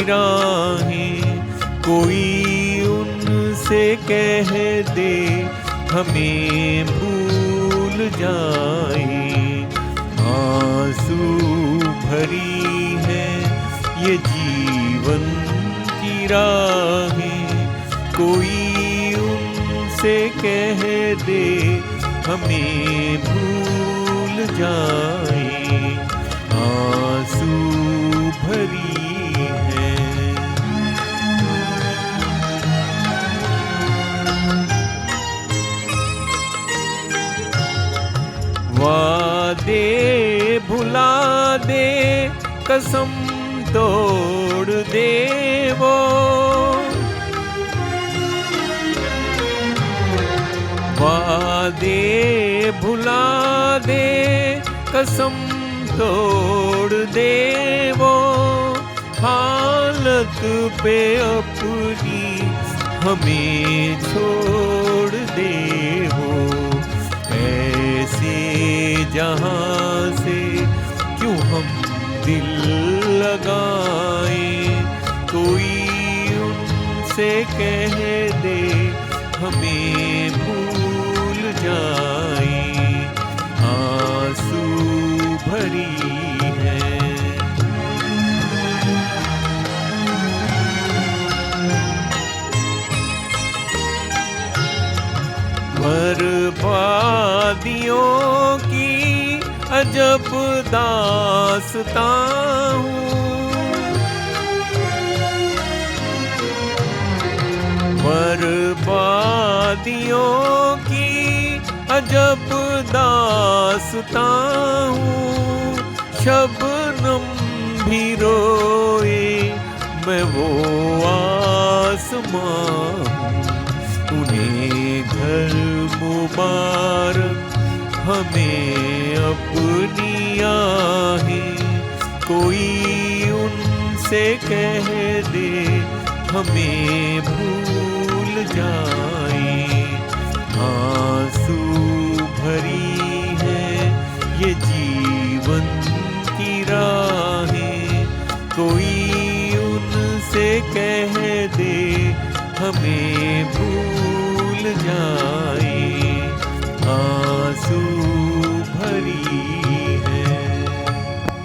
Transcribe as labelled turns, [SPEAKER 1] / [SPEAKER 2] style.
[SPEAKER 1] राहें, कोई उनसे कह दे हमें भूल जाए। आंसू भरी है ये जीवन की राहें, कोई उनसे कह दे हमें भूल जाए। आंसू भरी है। वादे भुला दे, कसम तोड़ दे वो, वादे भुला दे, कसम तोड़ दे वो, हालत पे अपनी हमें छोड़ दे वो। ऐसे जहां से क्यों हम दिल लगाए, कोई उनसे कह दे हमें भूल जाए। आंसू भरी है। बर्बादियों की अजब दास्तां हूँ, बर्बादियों की अजब दास्तां हूँ। शबनम भी रोए मैं वो आसमां हूँ, उन्हें घर मुबारक हमें अपनी आहें, कोई उनसे कह दे हमें भूल जाए। आंसू भरी है ये जीवन की राहें, कोई उनसे कह दे हमें भूल जाए। आंसू